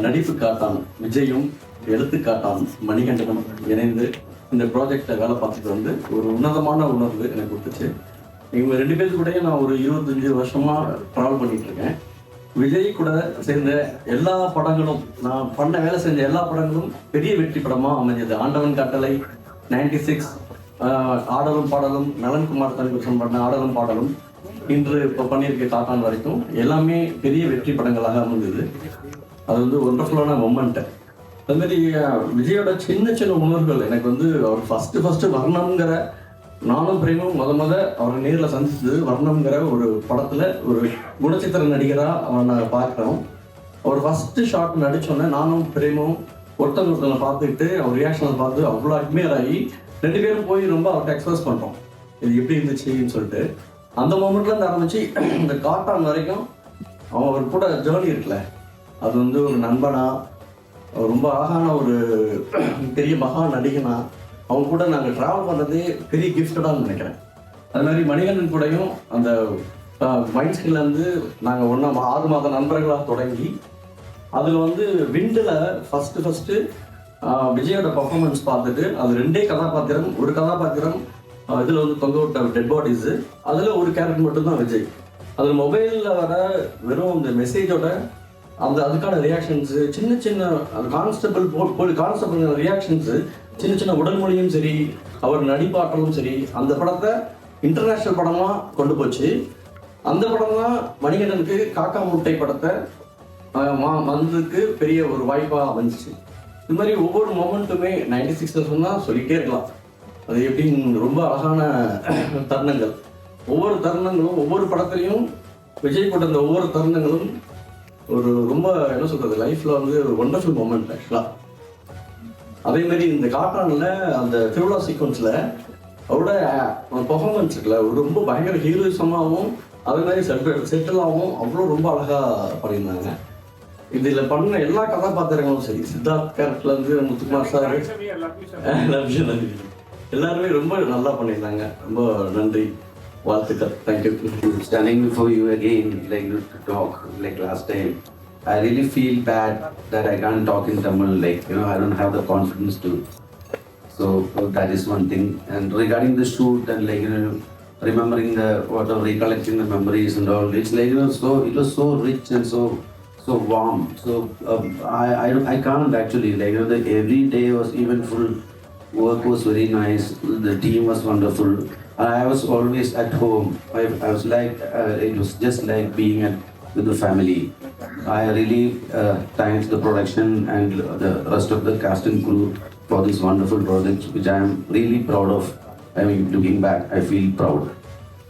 நடிப்பு காட்டான் விஜயும் எழுத்து காட்டான் மணிகண்டனும் இணைந்து இந்த ப்ராஜெக்டை வேலை பார்த்துட்டு வந்து ஒரு உன்னதமான உணர்வு எனக்கு கொடுத்துச்சு. இவங்க 2 பேருக்கு கூட நான் ஒரு 25 வருஷமா ட்ராவல் பண்ணிட்டு இருக்கேன். விஜய் கூட சேர்ந்த எல்லா படங்களும், நான் பண்ண வேலை செஞ்ச எல்லா படங்களும் பெரிய வெற்றி படமாக அமைஞ்சது. ஆண்டவன் கட்டளை, 96, ஆடலும் பாடலும், நலன்குமார் தனிபுருஷன் பண்ண ஆடலும் பாடலும், இன்று இப்போ பண்ணியிருக்க காட்டான் வரைக்கும் எல்லாமே பெரிய வெற்றி படங்களாக அமைந்தது. அது வந்து ஒண்டர்ஃபுல்லான மொமெண்ட்டு. அதுமாரி விஜயோட சின்ன சின்ன உணர்வுகள் எனக்கு வந்து அவர் ஃபஸ்ட்டு வர்ணம்ங்கிற, நானும் பிரேமும் அவரை நேரில் சந்திச்சது வர்ணம்ங்கிற ஒரு படத்தில் ஒரு குணச்சித்திர நடிகராக அவரை நாங்கள் பார்க்குறோம். அவர் ஃபஸ்ட்டு ஷாட் நடித்தோன்னே நானும் பிரேமும் ஒருத்தவங்களை பார்த்துக்கிட்டு அவர் ரியாக்ஷனை பார்த்து அவ்வளோ அட்மையர் ஆகி 2 பேரும் போய் ரொம்ப அவர்கிட்ட எக்ஸ்பிரஸ் பண்ணுறோம் இது எப்படி இருந்துச்சுன்னு சொல்லிட்டு. அந்த மொமெண்ட்லேருந்து ஆரம்பித்து இந்த காட்டான் வரைக்கும் அவர் கூட ஜேர்னி இருக்குல்ல, அது வந்து ஒரு நண்பனா, ரொம்ப அழகான ஒரு பெரிய மகா நடிகனா, அவங்க கூட நாங்கள் ட்ராவல் பண்ணுறதே பெரிய கிஃப்டடாக நினைக்கிறேன். அது மாதிரி மணிகண்டன் கூடயும் அந்த மைண்ட் ஸ்கில்லேருந்து நாங்கள் 6 மாத நண்பர்களாக தொடங்கி அதில் வந்து விண்டில் ஃபஸ்ட்டு விஜயோட பர்ஃபார்மன்ஸ் பார்த்துட்டு அது 2 கதாபாத்திரம், ஒரு கதாபாத்திரம் இதில் வந்து தொங்க விட்ட டெட் பாடிஸு, அதில் ஒரு கேரக்டர் மட்டும்தான் விஜய். அதில் மொபைலில் வர வெறும் இந்த மெசேஜோட அதுக்கான ரியாக்ஷன்ஸு, சின்ன அந்த கான்ஸ்டபிள் ரியாக்ஷன்ஸு, சின்ன உடல் மொழியும் சரி, அவர் நடிப்பாற்றலும் சரி, அந்த படத்தை இன்டர்நேஷ்னல் படமாக கொண்டு போச்சு. அந்த படம் தான் மணிகண்டனுக்கு காக்கா முட்டை படத்தை வந்ததுக்கு பெரிய ஒரு வாய்ப்பாக அமைஞ்சிச்சு. இது மாதிரி ஒவ்வொரு மொமெண்ட்டுமே 96 சொன்னால் சொல்லிகிட்டே இருக்கலாம். அது எப்படின்னு ரொம்ப அழகான தருணங்கள், ஒவ்வொரு தருணங்களும் ஒவ்வொரு படத்துலையும் விஜய் போட்ட அந்த ஒவ்வொரு தருணங்களும் ஒரு ரொம்ப என்ன சொல்கிறது, லைஃப்பில் வந்து ஒரு ஒண்டர்ஃபுல் மொமெண்ட் ஆக்சுவலாக. அதேமாரி இந்த காட்டானில் அந்த திருவிழா சீக்வன்ஸில் அவரோட பர்ஃபார்மன்ஸ் இருக்குல்ல, ரொம்ப பயங்கர ஹீரோயிசமாகவும் அதே மாதிரி செட்டிலாகவும் அவ்வளோ ரொம்ப அழகாக பண்ணியிருந்தாங்க. இதில் பண்ண எல்லா கதாபாத்திரங்களும் சரி, சித்தார்த் கேரக்டர்லேருந்து முத்துக்குமார் சார் எல்லாருமே ரொம்ப நல்லா பண்ணியிருந்தாங்க. ரொம்ப நன்றி, வாழ்த்துக்கள். Thank you. Standing before you again, like to talk like last time, I really feel bad that I can't talk in Tamil. Like, you know, I don't have the confidence to. So that is one thing. And regarding the shoot and like, you know, remembering the recollecting the memories and all, it's like, you know, so it was so rich and so warm. So I can't actually, like, you know, every day was eventful. Work was very nice. The team was wonderful. I was always at home. I was like, it was just like being with the family. I really thank the production and the rest of the cast and crew for this wonderful project, which I am really proud of. I mean, looking back, I feel proud.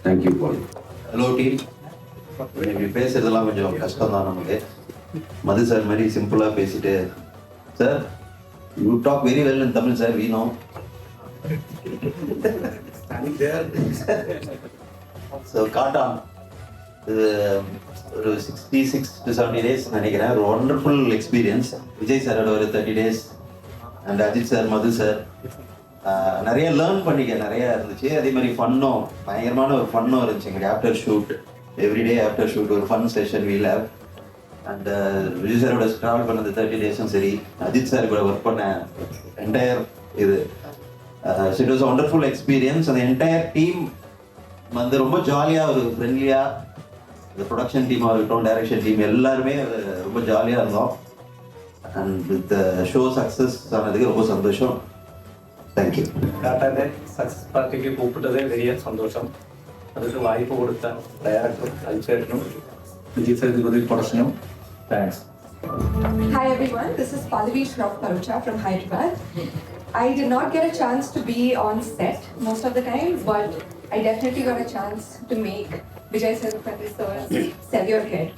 Thank you, Paul. Hello, team. இன்னைக்கு பேசுறதெல்லாம் கொஞ்சம் கஷ்டம் தான் நமக்கு. மது sir மாதிரி சிம்பிளாக பேசிட்டு, sir you talk very well in Tamil sir, we know. So காட்டான் இது ஒரு 66 to 70 days நினைக்கிறேன். ஒரு ஒண்டர்ஃபுல் எக்ஸ்பீரியன்ஸ். விஜய் சாரோட ஒரு 30 days and Ajith sir, Madhu sir, நிறைய லேர்ன் பண்ணிக்க நிறைய இருந்துச்சு. அதே மாதிரி ஃபன்னும், பயங்கரமான ஒரு ஃபன்னும் இருந்துச்சு எங்களுக்கு. After shoot, everyday after shoot ஒரு fun session we'll have. And Vijay சாரோட ட்ராவல் பண்ணது 30 days சரி, அஜித் சார் கூட ஒர்க் பண்ண என்டையர் இது, இட் வாஸ் ஒண்டர்ஃபுல் எக்ஸ்பீரியன்ஸ். அந்த என்டையர் டீம் வந்து ரொம்ப ஜாலியாக, ஒரு ஃப்ரெண்ட்லியாக, இந்த ப்ரொடக்ஷன் டீமாக இருக்கட்டும், டைரக்ஷன் டீம் எல்லாருமே ரொம்ப ஜாலியாக இருந்தோம். அண்ட் வித் ஷோ சக்ஸஸ் ஆனதுக்கு ரொம்ப சந்தோஷம். தேங்க்யூ. காட்டானே சக்ஸஸ் பார்ட்டிக்கு கூப்பிட்டதே பெரிய சந்தோஷம். அதுக்கு வாய்ப்பு கொடுத்த டைரக்டர் அல்சேரனும் விஜய் சேதுபதி ப்ரொடக்ஷனும் thanks. Hi everyone, this is Pallavi Shroff Parucha from Hyderabad. I did not get a chance to be on set most of the time, but I definitely got a chance to make Vijay Sethupathi sir's Sell Your Head,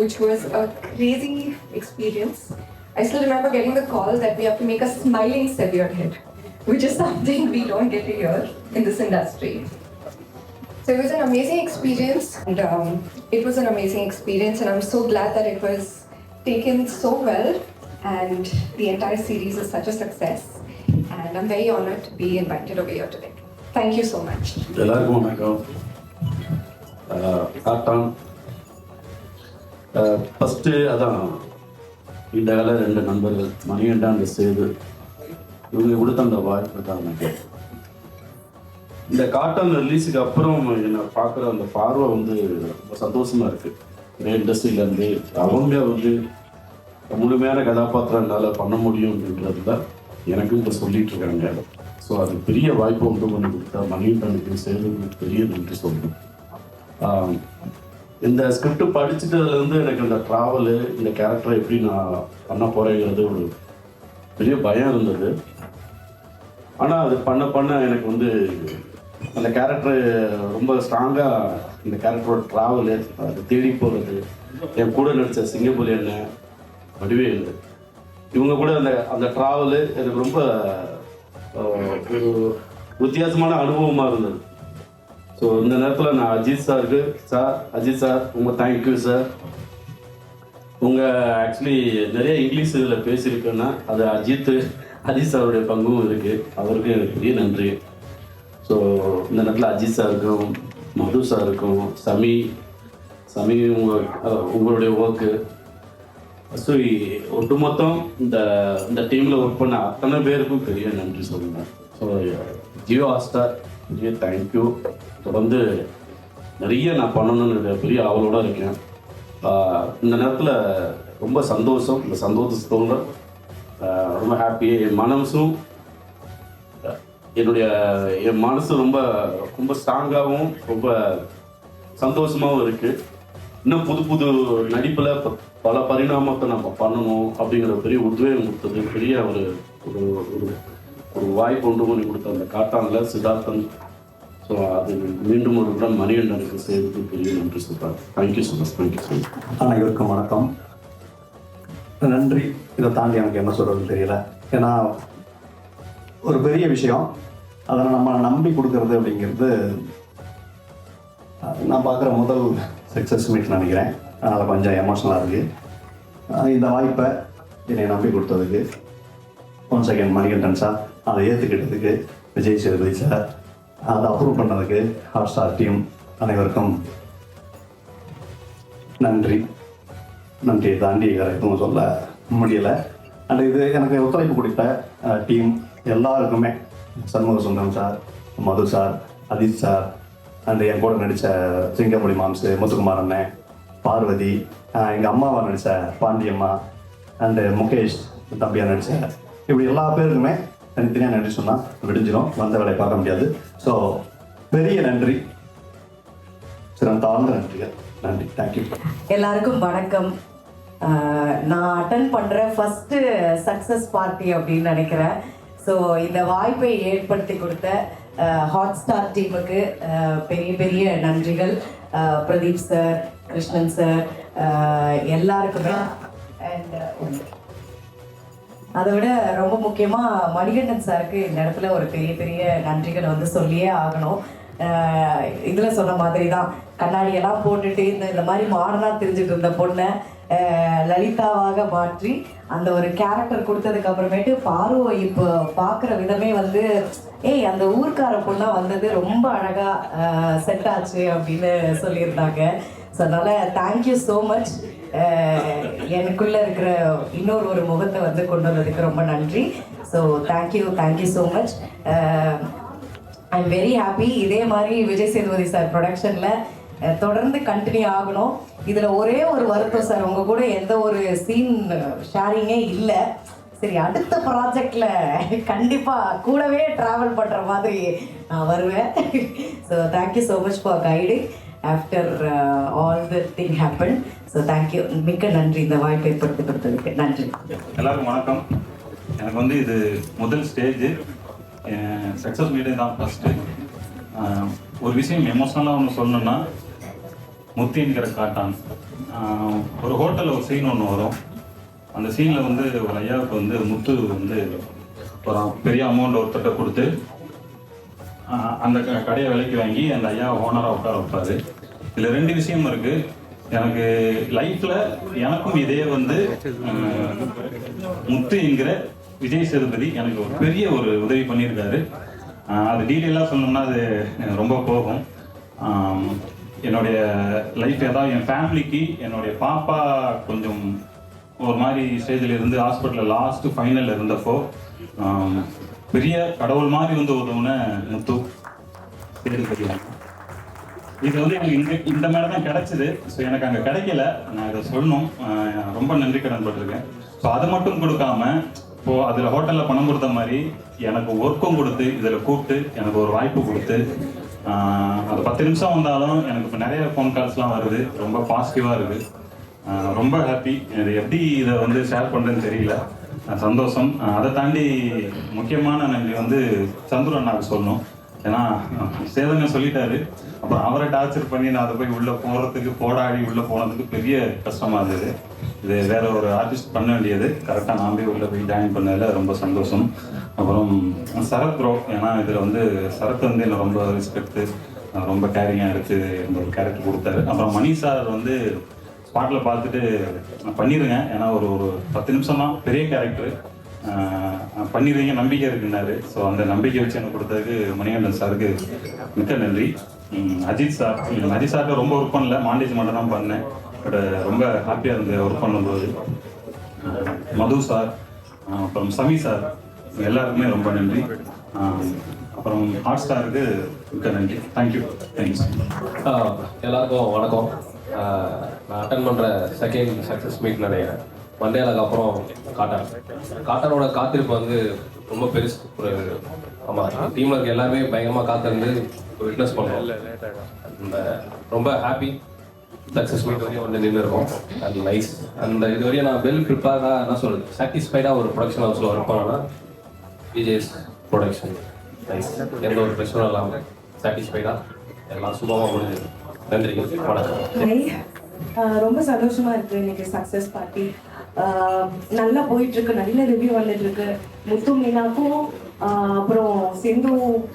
which was a crazy experience. I still remember getting the call that we have to make a smiling Sell Your Head, which is something we don't get to hear in this industry. So it was an amazing experience, and and I'm so glad that it was taken so well, and the entire series is such a success, and I'm very honored to be invited over here today. Thank you so much. எல்லாருக்கும் வணக்கம். காட்டான் first அதான் இந்த கால 2 நண்பர்கள் மணிகண்டா அந்த சேது, இவங்க கொடுத்த அந்த வாய்ப்பு தான் எனக்கு. இந்த காட்டன் ரிலீஸுக்கு அப்புறம் என்னை பார்க்குற அந்த பார்வை வந்து ரொம்ப சந்தோஷமா இருக்கு. இந்த இண்டஸ்ட்ரியிலேருந்து அவங்க வந்து முழுமையான கதாபாத்திரம் என்னால் பண்ண முடியும் அப்படின்றதுல எனக்கும் இப்போ சொல்லிட்டு இருக்காங்க. ஸோ அது பெரிய வாய்ப்பை உண்டு பண்ணி கொடுத்தா மணிகண்டனுக்கு சேதுக்கு பெரிய நன்றி சொல்லணும். இந்த ஸ்கிரிப்ட் படிச்சுட்டதுலேருந்து எனக்கு இந்த ட்ராவலு, இந்த கேரக்டரை எப்படி நான் பண்ண போகிறேங்கிறது ஒரு பெரிய பயம் இருந்தது. ஆனால் அது பண்ண எனக்கு வந்து அந்த கேரக்டர் ரொம்ப ஸ்ட்ராங்காக, இந்த கேரக்டரோட ட்ராவலு, அது தேடி போகிறது, என் கூட நடித்த சிங்கப்புலி அண்ணன், வடிவேலு, இவங்க கூட அந்த ட்ராவலு எனக்கு ரொம்ப ஒரு வித்தியாசமான அனுபவமாக இருந்தது. ஸோ இந்த நேரத்தில் நான் அஜித் சார் ரொம்ப தேங்க்யூ சார். உங்கள் ஆக்சுவலி நிறைய இங்கிலீஷ் இதில் பேசியிருக்கேன்னா அது அஜித் சாருடைய பங்கும் இருக்குது. அவருக்கு எனக்கு பெரிய நன்றி. ஸோ இந்த நேரத்தில் அஜித் சாருக்கும் மது சாருக்கும் சமி உங்களுடைய ஒர்க்கு, ஸோ ஒட்டுமொத்தம் இந்த டீமில் ஒர்க் பண்ண அத்தனை பேருக்கும் பெரிய நன்றி சொல்லுங்கள். ஸோ ஜியோ ஹாட்ஸ்டார் பெரிய தேங்க்யூ. தொடர்ந்து நிறைய நான் பண்ணணும்னு பெரிய ஆவலோடு இருக்கேன். இந்த நேரத்தில் ரொம்ப சந்தோஷம். இந்த சந்தோஷத்தோட ரொம்ப ஹாப்பியாக என் மனசு ரொம்ப ரொம்ப ஸ்ட்ராங்காகவும் ரொம்ப சந்தோஷமாகவும் இருக்குது. இன்னும் புது நடிப்பில் பல பரிணாமத்தை நம்ம பண்ணணும் அப்படிங்கிற பெரிய உத்வேகம் கொடுத்தது, பெரிய ஒரு ஒரு வாய்ப்பு ஒன்று பண்ணி கொடுத்த அந்த காட்டானில் சித்தார்த்தன். ஸோ அது மீண்டும் ஒரு இடம் மணிகண்டனுக்கு சேர்த்து பெரிய நன்றி சொல்கிறார். Thank you so much. அனைவருக்கும் வணக்கம். நன்றி. இதை தாண்டி எனக்கு என்ன சொல்கிறதுன்னு தெரியல. ஏன்னா ஒரு பெரிய விஷயம், அதை நம்ம நம்பி கொடுக்கறது அப்படிங்கிறது நான் பார்க்குற முதல் சக்ஸஸ் மீட் நினைக்கிறேன். அதனால் கொஞ்சம் எமோஷனலாக இருக்குது. இந்த வாய்ப்பை என்னை நம்பி கொடுத்ததுக்கு ஒன் செகண்ட் மணிகண்டன் சார், அதை ஏற்றுக்கிட்டதுக்கு விஜய் சேதுபதி சார், அதை அப்ரூவ் பண்ணதுக்கு ஹாட்ஸ்டார் டீம் அனைவருக்கும் நன்றியை தாண்டி வேறு எதுவும் சொல்ல முடியலை. அண்ட் இது எனக்கு ஒத்துழைப்பு கொடுத்த டீம் எல்லாருக்குமே, Shanmuga Sundaram sir, Madhu sir, Ajith sir, and என் கூட நடித்த சிங்கப்புலி மாம்சு, முத்துக்குமார் அண்ணன், பார்வதி, எங்கள் அம்மாவை நடித்த பாண்டியம்மா, அண்டு முகேஷ் தம்பியாக நடித்த, இப்படி எல்லா பேருக்குமே தனித்தனியாக நன்றி சொன்னால் விடிஞ்சிடும், வந்த வேலையை பார்க்க முடியாது. ஸோ பெரிய நன்றி, சிறந்தாழ்ந்த நன்றிகள். நன்றி. தேங்க்யூ. எல்லாருக்கும் வணக்கம். நான் அட்டன் பண்ணுற ஃபஸ்ட்டு சக்ஸஸ் பார்ட்டி அப்படின்னு நினைக்கிறேன். ஸோ இந்த வாய்ப்பை ஏற்படுத்தி கொடுத்த ஹாட்ஸ்டார் டீமுக்கு பெரிய பெரிய நன்றிகள். பிரதீப் சார், கிருஷ்ணன் சார், எல்லாருக்குமே. அண்ட் அதை விட ரொம்ப முக்கியமாக மணிகண்டன் சாருக்கு இந்த இடத்துல ஒரு பெரிய பெரிய நன்றிகளை வந்து சொல்லியே ஆகணும். இதில் சொன்ன மாதிரி தான், கண்ணாடியெல்லாம் போட்டுட்டு இந்த மாதிரி மாடனாக தெரிஞ்சுட்டு இருந்த பொண்ணை லலிதாவாக மாற்றி அந்த ஒரு கேரக்டர் கொடுத்ததுக்கு அப்புறமேட்டு பார்வை இப்போ பார்க்குற விதமே வந்து அந்த ஊர்க்கார பொண்ணாக வந்தது ரொம்ப அழகாக செட் ஆச்சு அப்படின்னு சொல்லியிருந்தாங்க. ஸோ அதனால் தேங்க்யூ ஸோ மச். எனக்குள்ளே இருக்கிற இன்னொரு முகத்தை வந்து கொண்டு வந்ததுக்கு ரொம்ப நன்றி. So thank you so much. I am very happy. இதே மாதிரி விஜய் சேதுபதி சார் ப்ரொடக்ஷனில் தொடர்ந்து கண்டினியூ ஆகணும். இதில் ஒரே ஒரு வருத்தம் சார், உங்கள் கூட எந்த ஒரு சீன் ஷேரிங்கே இல்லை. சரி, அடுத்த ப்ராஜெக்டில் கண்டிப்பாக கூடவே ட்ராவல் பண்ணுற மாதிரி நான் வருவேன். So thank you so much for guiding after all the thing happen. So thank you, மிக்க நன்றி இந்த வாய்ப்பை ஏற்படுத்தி கொடுத்ததுக்கு. நன்றி. எல்லாருக்கும் வணக்கம். எனக்கு வந்து இது முதல் ஸ்டேஜ், சக்ஸஸ் மீட்டிங் தான் ஃபஸ்ட்டு. ஒரு விஷயம் எமோஷ்னலாக ஒன்று சொல்லணுன்னா, முத்தி என்கிற காட்டான் ஒரு ஹோட்டலில் ஒரு சீன் ஒன்று வரும். அந்த சீனில் வந்து ஒரு ஐயாவுக்கு வந்து முத்து வந்து ஒரு பெரிய அமௌண்ட் ஒருத்தர்கிட்ட கொடுத்து அந்த கடையை விலைக்கு வாங்கி அந்த ஐயா ஓனராக உட்கார வைப்பார். இதில் 2 விஷயம் இருக்குது. எனக்கு லைஃப்பில் எனக்கும் இதே வந்து முத்து என்கிற விஜய் சேதுபதி எனக்கு ஒரு பெரிய ஒரு உதவி பண்ணியிருக்காரு. அது டீட்டெயிலாக சொல்லணும்னா அது ரொம்ப போகும். என்னுடைய லைஃப், ஏதாவது என் ஃபேமிலிக்கு என்னுடைய பாப்பா கொஞ்சம் ஒரு மாதிரி ஸ்டேஜில் இருந்து ஹாஸ்பிட்டலில் லாஸ்ட் ஃபைனல் இருந்தப்போ பெரிய கடவுள் மாதிரி வந்து உதவுன முத்து பேரு தெரியும். இது வந்து எனக்கு இந்த மேலே தான் கிடைச்சிது. ஸோ எனக்கு அங்கே கிடைக்கல, நான் இதை சொல்லணும், ரொம்ப நன்றி கடன் பட்டிருக்கேன். ஸோ அதை மட்டும் கொடுக்காம இப்போது அதில் ஹோட்டலில் பணம் கொடுத்த மாதிரி எனக்கு ஒர்க்கும் கொடுத்து இதில் கூப்பிட்டு எனக்கு ஒரு வாய்ப்பு கொடுத்து அது 10 நிமிஷம் வந்தாலும் எனக்கு இப்போ நிறைய ஃபோன் கால்ஸ்லாம் வருது, ரொம்ப பாசிட்டிவாக இருக்குது, ரொம்ப ஹாப்பி. இது எப்படி இதை வந்து ஷேர் பண்ணுறதுன்னு தெரியல, சந்தோஷம். அதை தாண்டி முக்கியமான நன்றி வந்து சந்துரு அண்ணாவுக்கு சொல்லணும். ஏன்னா சேதங்க சொல்லிட்டாரு, அப்புறம் அவரை டார்ச்சர் பண்ணி நான் அதை போய் உள்ளே போகிறதுக்கு போடாடி உள்ளே போனதுக்கு பெரிய கஷ்டமாக இருந்தது. இது வேற ஒரு ஆர்டிஸ்ட் பண்ண வேண்டியது, கரெக்டாக நான் போய் உள்ளே போய் ஜாயின் பண்ணதில் ரொம்ப சந்தோஷம். அப்புறம் சரத் ப்ரோ, ஏன்னா இதில் வந்து சரத் வந்து என்னை ரொம்ப ரெஸ்பெக்ட்டு, ரொம்ப கேரிங்காக எடுத்து இந்த ஒரு கேரக்டர் கொடுத்தாரு. அப்புறம் மணி சார் வந்து ஸ்பாட்டில் பார்த்துட்டு பண்ணிடுங்க, ஏன்னா ஒரு 10 நிமிஷம் தான், பெரிய கேரக்டர் பண்ணிடுவீங்க நம்பிக்கை இருக்குன்னாரு. ஸோ அந்த நம்பிக்கை வச்சு எனக்கு கொடுத்ததுக்கு மணிகண்டன் சாருக்கு மிக்க நன்றி. அஜித் சார்கிட்ட ரொம்ப ஒர்க் பண்ணல, மாண்டேஜ் மட்டும் தான் பண்ணேன். பட் ரொம்ப ஹாப்பியாக இருந்தது ஒர்க் பண்ணும்போது. மது சார், அப்புறம் சமி சார், எல்லாருக்குமே ரொம்ப நன்றி. அப்புறம் ஹாட் ஸ்டாருக்கு மிக்க நன்றி. Thank you sir. எல்லாருக்கும் வணக்கம். நான் அட்டன் பண்ணுற செகண்ட் சக்ஸஸ் மீட் நினைக்கிறேன். மண்டேலாக்கு அப்புறம் காட்டானோட காத்திருப்பு வந்து ரொம்ப பெருசு. ஒரு ஆமாம், டீமில் இருக்க எல்லாருமே பயங்கரமாக காத்திருந்து விட்னஸ் பண்ணுறோம். அந்த ரொம்ப ஹாப்பி சக்ஸஸ் மீட் வரையும் வந்து நின்று இருக்கோம். அது நைஸ். அந்த இது வரையும் நான் வெல் ப்ரிப்பேர்டாக என்ன சொல்கிறது, சாட்டிஸ்ஃபைடாக ஒரு ப்ரொடக்ஷன் ஹவுஸில் ஒர்க் பண்ணேன்னா விஜேஸ் ப்ரொடக்ஷன் நைஸ். எந்த ஒரு பிரச்சனையும் இல்லாமல் சாட்டிஸ்ஃபைடாக எல்லாம் சுபமாக முடிஞ்சது. நன்றி, வணக்கம். ரொம்ப சந்தோஷமா இருக்கு. இன்னைக்கு சக்ஸஸ் பார்ட்டி நல்லா போயிட்டு இருக்கு, நல்ல ரிவ்யூ வந்துட்டு இருக்கு. முத்து மீனாக்கும் அப்புறம் சிந்து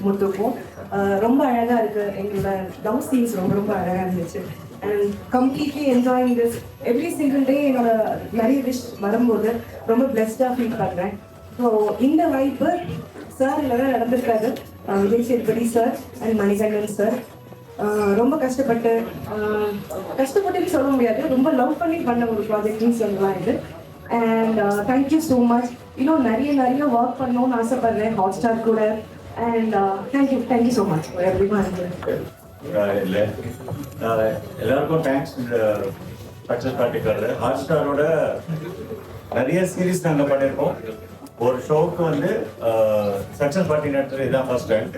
முத்துக்கும் ரொம்ப அழகா இருக்கு. எங்களோட லவ் சீன்ஸ் ரொம்ப அழகா இருந்துச்சு. And completely enjoying this every single day. என்னோட நிறைய விஷ் வரும்போது ரொம்ப பிளெஸ்டாக ஃபீல் பண்ணுறேன். ஸோ இந்த வாய்ப்பு சார் இல்லைனா நடந்திருக்காது. Vijay Sethupathi sir and Manikandan sir ரொம்ப கஷ்டப்பட்டுன்னு சொல்ல முடியாது, ரொம்ப லவ் பண்ணி பண்ண ஒரு ப்ராஜெக்ட்னு சொல்லலாம் இது. And thank you so much. இன்னும் நிறைய ஒர்க் பண்ணணும்னு ஆசைப்படுறேன் ஹாட் ஸ்டார் கூட. And thank you so much everyone. இல்லை எல்லாருக்கும் தேங்க்ஸ். இந்த சக்ஸஸ் பார்ட்டிக்காக ஹாட் ஸ்டாரோட நிறைய சீரீஸ் நாங்கள் பண்ணியிருக்கோம். ஒரு ஷோவுக்கு வந்து சக்ஸஸ் பார்ட்டி நடத்துறது இதுதான் ஃபர்ஸ்ட் டைம்.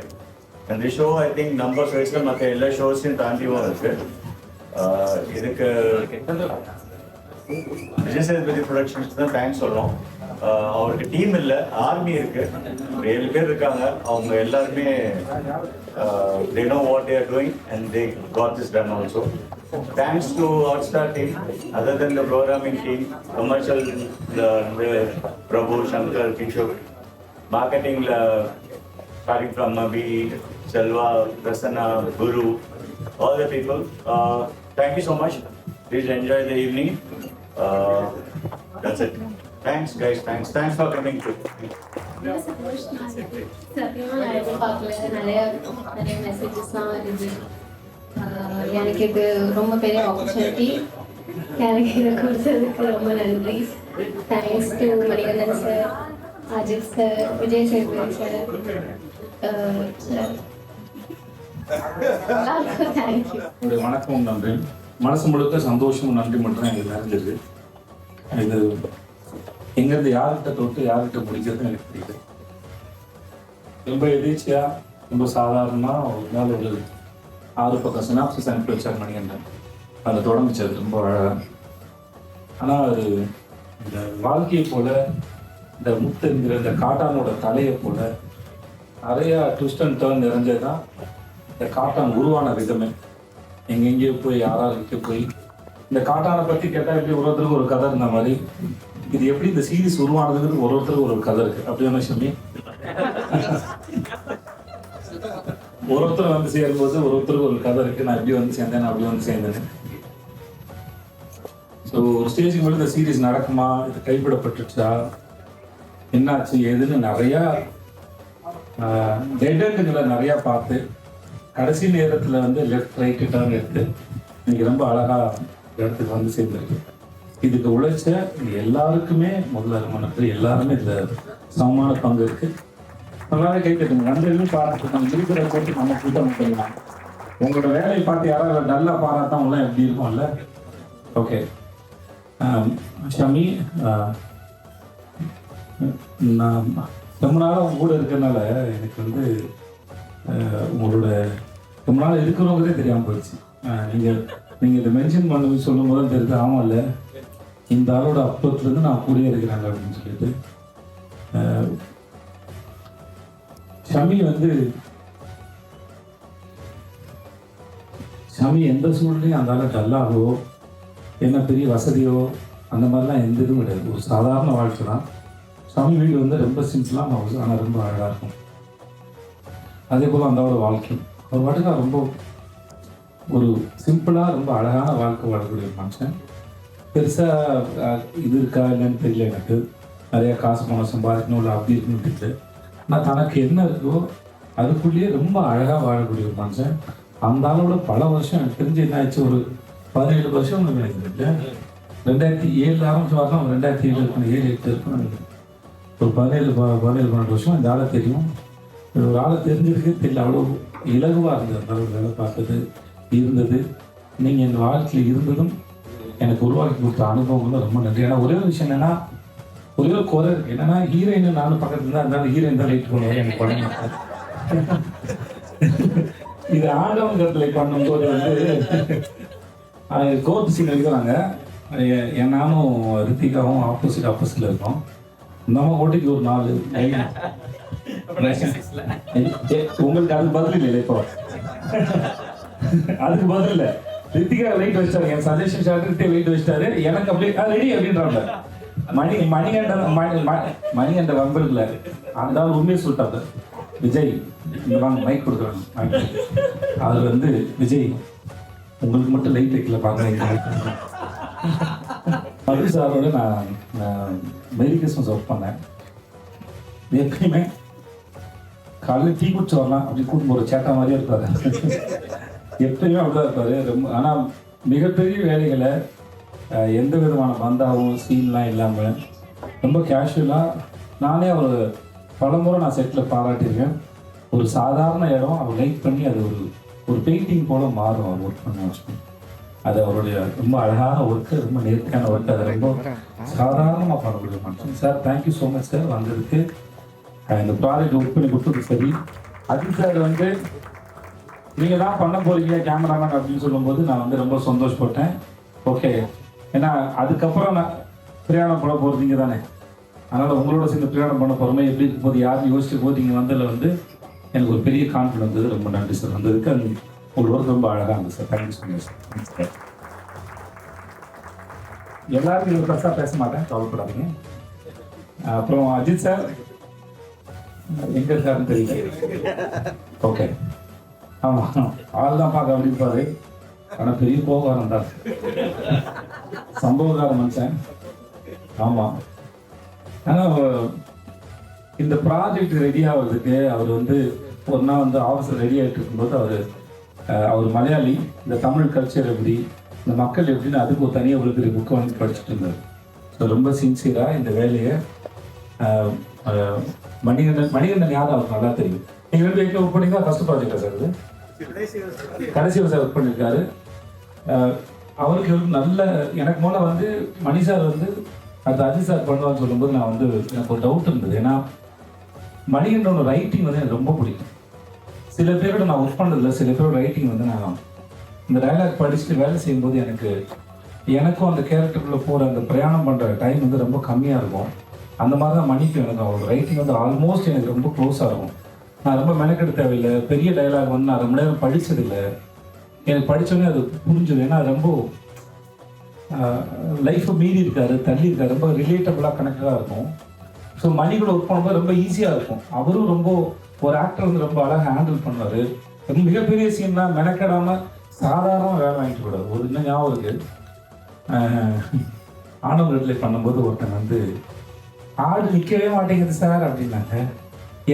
அந்த ஷோ ஐ திங்க் நம்பர்ஸ் வைஸில் மற்ற எல்லா ஷோஸையும் தாண்டியும் இருக்கு. இதுக்கு விஜய் சேதுபதி ப்ரொடக்ஷன்ஸ் தான் தேங்க்ஸ் சொல்லணும். அவருக்கு டீம் இல்லை, ஆர்மி இருக்கு, 7 பேர் இருக்காங்க. அவங்க எல்லாருமே they know what they are doing and they got this done also. Thanks to Hotstar team, other than the programming team, commercial, the Prabhu, Shankar, Kishore, marketing, starting from Abhi, Selva, Prasanna, Guru, all the people. Thank you so much. Please enjoy the evening. That's it. Thanks guys, thanks for coming to. சத்தியமாக நான் எதிர்பார்க்கல. நிறைய மெசேஜஸ்லாம் வருது. எனக்கு இது ரொம்ப பெரிய opportunity. எனக்கு இதை கொடுத்ததுக்கு ரொம்ப நன்றி. Thanks to Manikandan sir, Ajith sir, Vijay Sethupathi sir, எல்லாருக்கும் தேங்க்யூ. உங்களுடைய வணக்கம், நன்றி. மனசு முழுக்க சந்தோஷமும் நன்றி மட்டும் எங்களுக்கு நிறைஞ்சிருக்கு. இது எங்கிறது யார்கிட்ட தொட்டு யார்கிட்ட முடிக்கிறது எனக்கு தெரியுது. ரொம்ப எதேச்சியா ரொம்ப சாதாரணமாக ஒரு நாள் ஒரு 6 பக்கம் சினாப்சிஸ் அனுப்பி வச்சார் மணிகண்டன். அதை தொடங்கிச்சது ரொம்ப அழகாக. ஆனால் அது இந்த வாழ்க்கையை போல, இந்த முத்துங்கிற இந்த காட்டானோட தலையை போல நிறையா ட்விஸ்ட் அண்ட் டர்ன் நிறைஞ்சதுதான் இந்த காட்டான் உருவான விதமே. எங்கெங்கேயோ போய் யாராருக்கு போய் இந்த காட்டானை பற்றி கேட்டால் எப்படி ஒருத்தருக்கு ஒரு கதை இருந்த மாதிரி இது எப்படி இந்த சீரீஸ் உருவானதுக்கு ஒருத்தருக்கு ஒரு கதை இருக்கு. அப்படியான சொல்லி ஒருத்தர் வந்து சேரும்போது ஒருத்தருக்கு ஒரு கதை இருக்கு. நான் எப்படி வந்து சேர்ந்தேன், அப்படி வந்து சேர்ந்தேன். ஸோ ஒரு ஸ்டேஜுக்கு மேலே இந்த சீரீஸ் நடக்குமா, இது கைவிடப்பட்டுச்சா, என்னாச்சு ஏதுன்னு நிறையா டெட்எண்டுங்களை நிறையா பார்த்து கடைசி நேரத்தில் வந்து லெஃப்ட் ரைட்டு டர்ன் எடுத்து இன்னைக்கு ரொம்ப அழகாக இடத்துக்கு வந்து சேர்ந்துருக்கு. இதுக்கு உழைச்ச எல்லாருக்குமே முதல்ல ரொம்ப நன்றி. எல்லாருமே இதில் சமமான பங்கு இருக்கு. நல்லாவே கேட்குறீங்க, நன்றின்னு பாராட்டு. நம்ம இருக்கிற போட்டு நம்ம கூட்டம் பண்ணலாம். உங்களோட வேலையை பார்த்து யாராவது நல்லா பாராட்டவங்களாம் எப்படி இருக்கும்ல. ஓகே ஷமி, நான் ரொம்ப நாளாக உங்க கூட இருக்கிறதுனால எனக்கு வந்து உங்களோட ரொம்ப நாள் இருக்கிறவங்களே தெரியாமல் போயிடுச்சு. நீங்கள் இதை மென்ஷன் பண்ணி சொல்லும் போது தான் தெரியுது, ஆமாம் இல்லை இந்த ஆளோட அப்பத்துலேருந்து நான் கூடயே இருக்கிறாங்க அப்படின்னு சொல்லிட்டு. ஷமி வந்து எந்த சூழ்நிலையும் அந்த ஆளை டல்லாகவோ என்ன பெரிய வசதியோ அந்த மாதிரிலாம் எந்த இதுவும் கிடையாது. ஒரு சாதாரண வாழ்க்கை தான். ஷமி வீடு வந்து ரொம்ப சிம்பிளான ஹவுஸ், ஆனால் ரொம்ப அழகாக இருக்கும். அதே போல் அந்தோட வாழ்க்கை ஒரு வாட்டுக்கா ரொம்ப ஒரு சிம்பிளாக ரொம்ப அழகான வாழ்க்கை வாழக்கூடிய ஒரு மனுஷன். பெருசாக இது இருக்கா இல்லைன்னு தெரியல எனக்கு. நிறையா காசு பணம் சம்பாதிக்கணும் இல்லை அப்படி இருக்குன்னு தெரியல. ஆனால் தனக்கு என்ன இருக்கோ அதுக்குள்ளேயே ரொம்ப அழகாக வாழக்கூடிய ஒரு மனுஷன். அந்த ஆளோட பல வருஷம் எனக்கு தெரிஞ்சு என்ன ஆச்சு, ஒரு 17 வருஷம் நினைக்கிறேன். 2007 ஆரம்பிச்சு வரலாம், 2007 இருக்கணும், 7-8 இருக்கணும். ஒரு 17-12 வருஷம் இந்த ஆளை தெரியும். ஒரு ஆளை தெரிஞ்சிருக்கே தெரியல, அவ்வளோ இலகுவாக இருந்தது அந்த அளவு வேலை பார்த்தது இருந்தது. நீங்கள் என் வாழ்க்கையில் இருந்ததும் எனக்கு உருவாக்கி கொடுத்த அனுபவங்களும் ரொம்ப நன்றி. ஏன்னா ஒரே ஒரு விஷயம் என்னென்னா, ஒரே ஒரு குறை இருக்குது என்னென்னா, ஹீரோயின் நானும் பக்கத்தில் தான் இருந்தாலும் ஹீரோயின் தான் லைட் பண்ணுவாங்க எனக்கு பண்ண மாட்டேன். இது ஆண்டவங்கத்துல பண்ணும்போது வந்து கோர்ட் சீன் எடுக்கிறாங்க. நானும் ரித்திகாவும் ஆப்போசிட்ல இருக்கோம். நம்ம ஓட்டிக்கு ஒரு 4 உங்களுக்கு அது பதில் இல்லை. இப்போ அதுக்கு பதில் இல்லை. ரித்திகா லைட் வச்சிட்டாரு, என் சஜஷன் ஷார்ட்டு லைட் வச்சிட்டாரு. எனக்கு அப்படியே ரெடி அப்படின்றாங்க. மணிகண்ட வம்பர்ல அந்த உண்மையை சொல்லிட்டாங்க. விஜய் இந்த வாங்க மைக் கொடுக்குறாங்க. அதில் வந்து விஜய் உங்களுக்கு மட்டும் லைட் வைக்கல பார்க்குறீங்க. மது சாரோட நான் மேரி கிறிஸ்மஸ் ஒர்க் பண்ணேன். எப்பயுமே காலையில் டீ குடிச்சு வரலாம் அப்படி கூட்டும் போகிற சேட்டா மாதிரியே இருப்பாரு. எப்பயுமே அப்படிதான் இருப்பாரு. ரொம்ப ஆனால் மிகப்பெரிய வேலைகளை எந்த விதமான பந்தாவும் சீன்லாம் இல்லாமல் ரொம்ப கேஷுவலாக நானே அவர் பலமுறை நான் செட்டில் பாராட்டியிருக்கேன். ஒரு சாதாரண இடம் அவர் லைட் பண்ணி அது ஒரு பெயிண்டிங் போல் மாறும். அவர் ஒர்க் பண்ண வச்சு அது அவருடைய ரொம்ப அழகான ஒர்க்கு, ரொம்ப நேர்த்தியான ஒர்க்கு. அதை ரொம்ப சாதாரணமாக பண்ணக்கூடிய மனுஷன். Sir thank you so much sir வந்ததுக்கு. இந்த ப்ராஜெக்ட் ஒர்க் பண்ணி கொடுத்தது சரி. அஜித் சார் வந்து நீங்கள் தான் பண்ண போகிறீங்க கேமராமேன் அப்படின்னு சொல்லும்போது நான் வந்து ரொம்ப சந்தோஷப்பட்டேன். ஓகே, ஏன்னா அதுக்கப்புறம் நான் பிரயாணம் பண்ண போகிறீங்க தானே, அதனால் உங்களோட சேர்ந்து பிரயாணம் பண்ண போகிறோமே எப்படி இருக்கும் போது யாருன்னு யோசிச்சு போது இங்கே வந்ததில் வந்து எனக்கு ஒரு பெரிய கான்ஃபிடன்ஸ் வந்தது. ரொம்ப நன்றி சார் வந்ததுக்கு. அது உங்களோட ரொம்ப அழகாக இருந்தது sir. Thank you so much sir. எல்லாருக்கும் இவ்வளோ பெருசாக பேச மாட்டேன், கவலைப்படாதீங்க. அப்புறம் அஜித் சார் எங்கே இருக்காருன்னு தெரியல. ஓகே, ஆமாம் ஆள் தான் பார்க்க அப்படிப்பாரு, ஆனால் பெரிய போகாரம் தான், சம்பவகார மனுஷன். ஆமாம், ஆனால் இந்த ப்ராஜெக்ட் ரெடி ஆகிறதுக்கு அவர் வந்து ஒரு நாள் வந்து ஆஃபீஸில் ரெடி ஆகிட்டு இருக்கும்போது அவர் மலையாளி, இந்த தமிழ் கல்ச்சர் எப்படி, இந்த மக்கள் எப்படின்னு அதுக்கு ஒரு தனியாக ஒரு பெரிய புக்கை வாங்கி படிச்சுட்டு இருந்தார். ஸோ ரொம்ப சின்சியராக இந்த வேலையை மணிகண்டன் யாரும் அவருக்கு நல்லா தெரியும். நீங்கள் 2 வீக்கில் ஒர்க் பண்ணிங்கன்னா ஃபஸ்ட் ப்ராஜெக்டா சார் இது? கடைசி வருஷம் ஒர்க் பண்ணியிருக்காரு. அவருக்கு நல்ல எனக்கு மூலம் வந்து மணி சார் வந்து அது அஜித் சார் பண்ணுவான்னு சொல்லும்போது நான் வந்து எனக்கு ஒரு டவுட் இருந்தது. ஏன்னா மணிகண்டனோட ரைட்டிங் வந்து எனக்கு ரொம்ப பிடிக்கும். சில பேரோட நான் ஒர்க் பண்ணதில்லை, சில பேரோட ரைட்டிங் வந்து நான் இந்த டைலாக் படிச்சுட்டு வேலை செய்யும்போது எனக்கும் அந்த கேரக்டருக்குள்ளே போகிற அந்த பிரயாணம் பண்ணுற டைம் வந்து ரொம்ப கம்மியாக இருக்கும். அந்த மாதிரி தான் மணிக்கும் எனக்கு அவரோட ரைட்டிங் வந்து ஆல்மோஸ்ட் எனக்கு ரொம்ப க்ளோஸாக இருக்கும். நான் ரொம்ப மெனக்கெடு தேவையில்லை. பெரிய டைலாக் வந்து நான் ரொம்ப நேரம் படித்ததில்லை. எனக்கு படித்தோடனே அது புரிஞ்சுது. ஏன்னா ரொம்ப லைஃப்பை மீறி இருக்காரு, தள்ளி இருக்காரு, ரொம்ப ரிலேட்டபுளாக கனெக்டடாக இருக்கும். ஸோ மணி கூட ஒர்க் பண்ணும்போது ரொம்ப ஈஸியாக இருக்கும். அவரும் ரொம்ப ஒரு ஆக்டர் வந்து ரொம்ப அழகாக ஹேண்டில் பண்ணுவார். அது மிகப்பெரிய சீன்லாம் மெனக்கெடாமல் சாதாரண வேலை வாங்கிட்டு கூடாது. ஒரு இன்னும் ஞாபகம் இருக்குது, ஆனவர்களில் பண்ணும்போது ஒருத்தன் வந்து ஆடு நிற்கவே மாட்டேங்குது சார் அப்படின்னாங்க.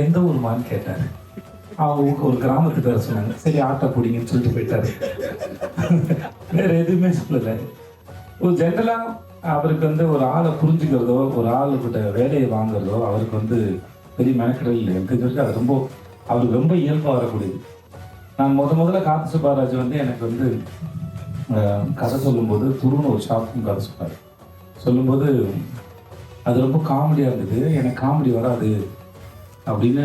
எந்த ஊருமான்னு கேட்டார். அவங்க ஒரு கிராமத்துக்கு வர சொன்னாங்க. சரி ஆட்டை பிடிங்கன்னு சொல்லிட்டு போயிட்டாரு. வேறு எதுவுமே சொல்லலை. ஒரு ஜென்ரலாக அவருக்கு வந்து ஒரு ஆளை புரிஞ்சுக்கிறதோ ஒரு ஆளுக்கிட்ட வேலையை வாங்குறதோ அவருக்கு வந்து பெரிய மெனக்கடல் இல்லை. எனக்கு தெரிஞ்சு அது ரொம்ப அவருக்கு ரொம்ப இயல்பாக வரக்கூடியது. நான் முதல்ல கார்த்தி சுப்பாராஜ் வந்து எனக்கு வந்து கதை சொல்லும்போது துருன்னு ஒரு ஷாப்பும் கதை சொன்னார். சொல்லும்போது அது ரொம்ப காமெடியாக இருந்தது. எனக்கு காமெடி வராது அப்படின்னு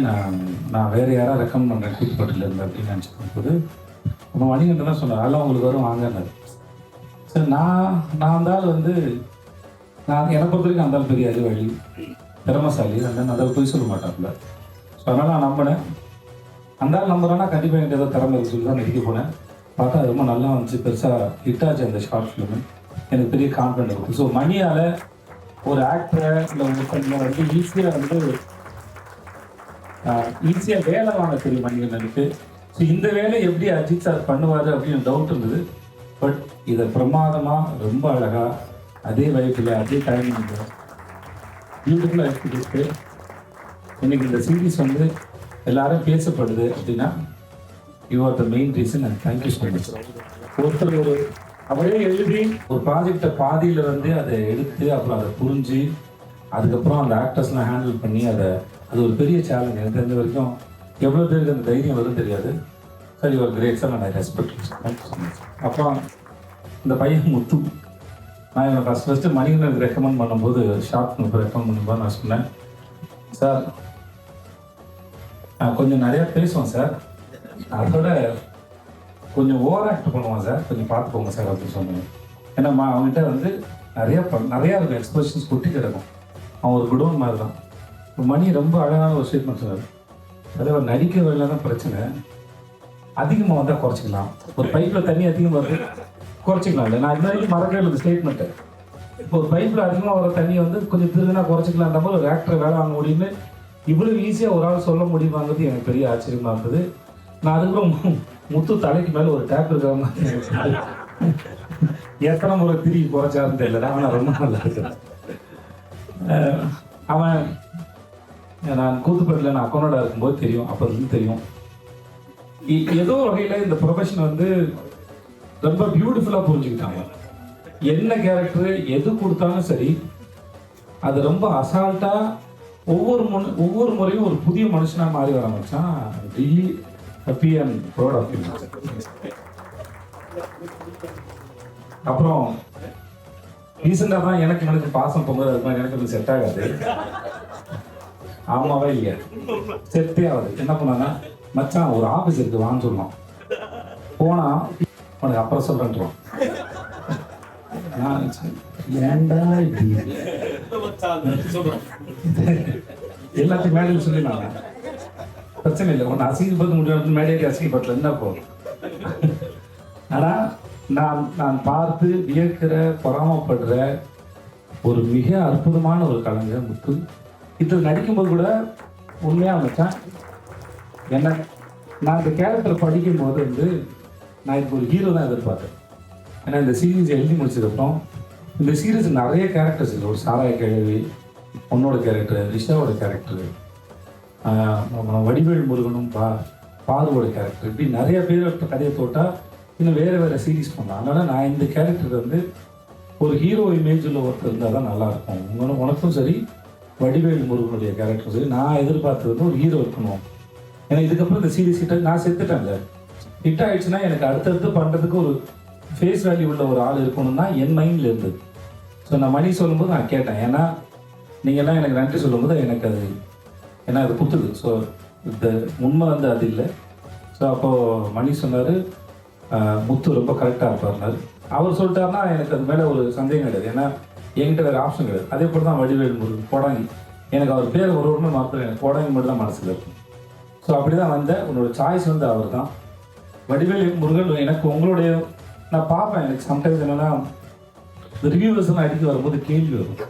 நான் வேறு யாராவது ரெக்கமெண்ட் பண்ணுறேன் கூத்துப்பட்டில் இருந்து அப்படின்னு நினச்சிக்கும் போது அப்போ மணிகண்டன் தான் சொன்னார், அதெல்லாம் உங்களுக்கு வரும் வாங்கினார். சரி நான் வந்தால் வந்து நான் என்னை பொறுத்த வரைக்கும் அந்த பெரிய அறிவாளி திறமசாலி அந்த அதை போய் சொல்ல மாட்டாப்புல. ஸோ அதனால் நான் நம்பினேன். அந்த ஆள் நம்புறேன்னா கண்டிப்பாக எனக்கு ஏதோ திறமை சொல்லி தான் நடிக்க போனேன். பார்த்தா அது ரொம்ப நல்லா வந்துச்சு, பெருசாக ஹிட் ஆச்சு அந்த ஷார்ட் ஃபிலிமு. எனக்கு பெரிய கான்ஃபிடென்ட் இருக்குது. ஸோ மணியால் ஒரு ஆக்டரை இல்லை வந்து ஈஸியாக வேலை வாங்க தெரியும் மணிகண்டனுக்கு. ஸோ இந்த வேலை எப்படி அஜித் சார் பண்ணுவார் அப்படின்னு டவுட் இருந்தது. பட் இதை பிரமாதமாக ரொம்ப அழகாக அதே வயசில் அதே டைமிங் பியூட்டிஃபுல்லாக எடுத்துக்கிட்டு இன்னைக்கு இந்த சீரீஸ் வந்து எல்லாரும் பேசப்படுது அப்படின்னா you are the main reason and thank you so much. ஒருத்தர் அவரே எழுதி ஒரு ப்ராஜெக்டை பாதியில் வந்து அதை எடுத்து அப்புறம் அதை புரிஞ்சு அதுக்கப்புறம் அந்த ஆக்டர்ஸ்லாம் ஹேண்டில் பண்ணி அது ஒரு பெரிய சேலஞ்ச். எனக்கு தெரிஞ்ச வரைக்கும் எவ்வளோ பேருக்கு அந்த தைரியம் வரும்னு தெரியாது. சரி, ஒரு கிரேட் சார், நான் ரெஸ்பெக்ட். Thank you so much. அப்புறம் இந்த பையன் முத்து, நான் இவனை ஃபஸ்ட்டு மணிகண்டனுக்கு ரெக்கமெண்ட் பண்ணும்போது ஷார்ட் ரெக்கமெண்ட் பண்ணும்போது நான் சொன்னேன், சார் கொஞ்சம் நிறையா பேசுவோம் சார், அதோட கொஞ்சம் ஓவர் ஆக்ட் பண்ணுவான் சார், கொஞ்சம் பார்த்துக்கோங்க சார் அப்படின்னு சொன்னேன். ஏன்னா அவங்ககிட்ட வந்து நிறையா இருக்கும், எக்ஸ்பிரஷன்ஸ் கொட்டி கிடக்கும். அவன் ஒரு குடோன் மாதிரி தான். மணி ரொம்ப அழகான ஒரு ஸ்டேட்மெண்ட் சொன்னார். அதாவது நடிக்க வேலை தான் பிரச்சனை, அதிகமாக வந்தால் குறைச்சிக்கலாம். ஒரு பைப்பில் தண்ணி அதிகமாக வருது குறைச்சிக்கலாம். இல்லை நான் இது வரைக்கும் மறக்கவே இல்லை ஸ்டேட்மெண்ட்டு. இப்போ ஒரு பைப்பில் அதிகமாக வர தண்ணியை வந்து கொஞ்சம் திருகுனா குறைச்சிக்கலான்ற மாதிரி ஒரு ஆக்டரை வேலை வாங்க முடியும்னு இவ்வளோ ஈஸியாக ஒரு ஆள் சொல்ல முடியுமாங்கிறது எனக்கு பெரிய ஆச்சரியமாக இருந்தது. நான் அதுக்கப்புறம் முத்து தலைக்கு மேலே ஒரு டேப் இருக்கிற மாதிரி எத்தனை முறை திரும்பி குறைச்சாருன்னு தெரியல. ஆனால் ரொம்ப நல்லா இருக்கிறேன். அவன் நான் கூத்துப்பட்டில் நான் அக்கௌண்டா இருக்கும்போது தெரியும், அப்போ இருந்து தெரியும். ஏதோ வகையில் இந்த ப்ரொஃபஷன் வந்து ரொம்ப பியூட்டிஃபுல்லாக புரிஞ்சுக்கிட்டாங்க. என்ன கேரக்டரு எது கொடுத்தாலும் சரி அது ரொம்ப அசால்ட்டாக ஒவ்வொரு முறையும் ஒரு புதிய மனுஷனாக மாறி வர ஆரம்பிச்சான். Really happy and proud of you. அப்புறம் ரீசெண்டாக தான் எனக்கு பாசம் பொங்கல் அது மாதிரி எனக்கு செட் ஆகாது. ஆமாவே இல்லையா, செட்டே ஆகுது. என்ன பண்ணாங்கன்னா, மச்சான் ஒரு ஆஃபீஸ் இருக்கு வான்னு சொல்லலாம். போனால் உனக்கு அப்புறம் சொல்கிறேன்றான். ஏண்டா எல்லாத்தையும் மேடையில் சொல்லினாங்க, பிரச்சனை இல்லை, ஒன்று அசிங்கப்பட்டு முடியாது, மேடையை அசிங்கப்பட்டல என்ன போகும். ஆனால் நான் பார்த்து வியக்கிற பொறாமப்படுற ஒரு மிக அற்புதமான ஒரு கலைஞர் முத்து. இதில் நடிக்கும்போது கூட உண்மையாக அமைச்சேன். என்ன நான் இந்த கேரக்டர் படிக்கும்போது வந்து நான் இப்போ ஒரு ஹீரோ தான் எதிர்பார்த்தேன். ஏன்னா இந்த சீரீஸ் எழுதி முடிச்சதுக்கப்புறம் இந்த சீரீஸ் நிறைய கேரக்டர்ஸ் இல்லை. ஒரு சாராய கேள்வி, பொண்ணோட கேரக்டர், ரிஷாவோட கேரக்டரு, வடிவேல் முருகனும் பாருவோட கேரக்டர், இப்படி நிறைய பேர் கதையை போட்டால் இன்னும் வேறு சீரீஸ் பண்ணலாம். அதனால் நான் இந்த கேரக்டர் வந்து ஒரு ஹீரோ இமேஜில் ஒருத்தர் இருந்தால் தான் நல்லாயிருக்கும். உனக்கும் சரி, வடிவேல் முருகனுடைய கேரக்டரும் சரி. நான் எதிர்பார்த்தது வந்து ஒரு ஹீரோ இருக்கணும். ஏன்னா இதுக்கப்புறம் இந்த சீரீஸ் ஹிட் நான் செத்துட்டேன்ல, ஹிட் ஆகிடுச்சுன்னா எனக்கு அடுத்தடுத்து பண்ணுறதுக்கு ஒரு ஃபேஸ் வேல்யூ உள்ள ஒரு ஆள் இருக்கணும் தான் என் மைண்டில் இருந்தது. ஸோ நான் மணி சொல்லும்போது நான் கேட்டேன், ஏன்னா நீங்கள்லாம் எனக்கு நன்றி சொல்லும்போது எனக்கு அது ஏன்னா அது புத்துது. ஸோ இந்த உண்மை வந்து அது இல்லை. ஸோ அப்போது மணி சொன்னார், முத்து ரொம்ப கரெக்டாக இருப்பார்னார். அவர் சொல்லிட்டாருன்னா எனக்கு அது மேலே ஒரு சந்தேகம் கிடையாது. ஏன்னா என்கிட்ட வேறு ஆப்ஷன் கிடையாது. அதே போல் தான் வடிவேல் முருகன், கோடாங்கி. எனக்கு அவர் பேர் ஒரு மாத்திரம் எனக்கு கோடாங்கி மட்டும் தான் மனசில் இருக்கும். ஸோ அப்படி தான் வந்தேன். உன்னோட சாய்ஸ் வந்து அவர் தான் வடிவேல் முருகன். எனக்கு உங்களுடைய நான் பார்ப்பேன், எனக்கு சம்டைம்ஸ் என்னென்னா இந்த ரிவ்யூவர்ஸ்லாம் அடிக்க வரும்போது கேள்வி வரும்,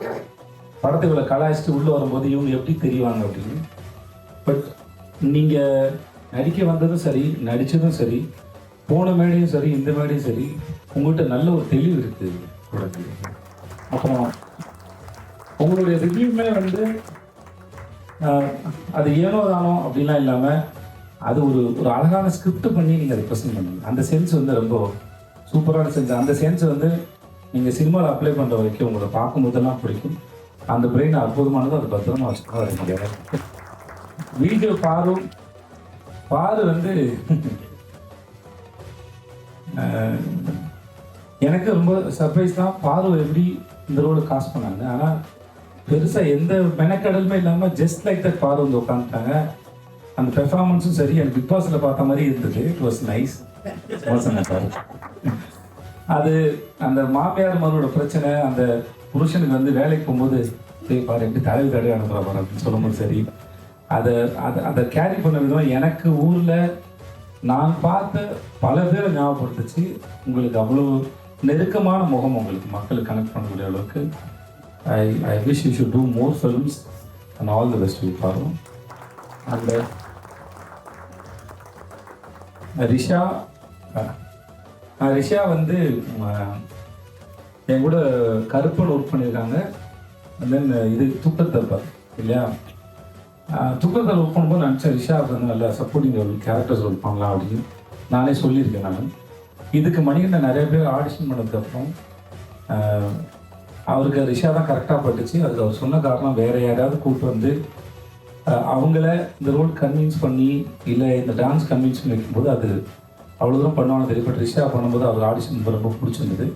படத்தை இவ்வளோ கலாய்ச்சிட்டு உள்ளே வரும்போது இவங்க எப்படி தெரிவாங்க அப்படின்னு. பட் நீங்கள் நடிக்க வந்ததும் சரி, நடித்ததும் சரி, போன மேடையும் சரி, இந்த மேடையும் சரி, உங்கள்கிட்ட நல்ல ஒரு தெளிவு இருக்குது. அப்புறம் உங்களுடைய ரிவ்யூமே வந்து அது ஏனோ தானோ அப்படின்லாம் இல்லாமல் அது ஒரு அழகான ஸ்கிரிப்ட் பண்ணி நீங்கள் அதை ப்ரெசென்ட் பண்ணுங்க. அந்த சென்ஸ் வந்து ரொம்ப சூப்பரான சென்ஸ். அந்த சென்ஸ் வந்து நீங்கள் சினிமாவில் அப்ளை பண்ணுற வரைக்கும் உங்களை பார்க்கும்போதெல்லாம் பிடிக்கும். அந்த பிரெயின் அற்புதமானது, அது பத்திரமா வச்சுக்கணும். அது முடியாது. வீடியோ பாரு வந்து எனக்கு ரொம்ப சர்ப்ரைஸ் தான். பாரு எப்படி இந்த ரோடு காஸ்ட் பண்ணாங்க. ஆனால் பெருசாக எந்த மெனக்கடலுமே இல்லாமல் ஜஸ்ட் லைக் தட் பாரு வந்து உட்காந்துட்டாங்க. அந்த பெர்ஃபார்மன்ஸும் சரி, எனக்கு பிக் பாஸில் பார்த்த மாதிரி இருந்தது. It was nice. அது அந்த மாமியார் மகளோட பிரச்சனை, அந்த புருஷனுக்கு வந்து வேலைக்கு போகும்போது பாரு எப்படி தலைவி தடவை அனுப்புகிறார் அப்படின்னு சொல்லும்போது சரி, அதை கேரி பண்ண விதம் எனக்கு ஊரில் நான் பார்த்த பல பேரை ஞாபகப்படுத்துச்சு. உங்களுக்கு அவ்வளோ நெருக்கமான முகம், உங்களுக்கு மக்களுக்கு கனெக்ட் பண்ணக்கூடிய அளவுக்கு. I wish you should do more films and all the best you for. அந்த ரிஷா வந்து என் கூட கருப்பன் ஒர்க் பண்ணியிருக்காங்க. தென் இது துக்கத்தப்பர் இல்லையா, துக்கத்தில் ஒர்க் பண்ணும்போது நினச்சேன் ரிஷா வந்து நல்லா சப்போர்ட்டிங் ரோல், கேரக்டர்ஸ் ரோல் பண்ணலாம் அப்படின்னு நானே சொல்லியிருக்கேன். நான் இதுக்கு மணிகண்டன் நிறைய பேர் ஆடிஷன் பண்ணதுக்கப்புறம் அவருக்கு ரிஷா தான் கரெக்டாக பட்டுச்சு. அதுக்கு அவர் சொன்ன காரணம் வேறு யாராவது கூப்பிட்டு வந்து அவங்கள இந்த ரோல் கன்வின்ஸ் பண்ணி இல்லை இந்த டான்ஸ் கன்வின்ஸ் பண்ணி வைக்கும்போது அது அவ்வளோ தூரம் பண்ணுவாங்க தெரியும். பட் ரிஷா பண்ணும்போது அவர் ஆடிஷன் ரொம்ப பிடிச்சிருந்தது.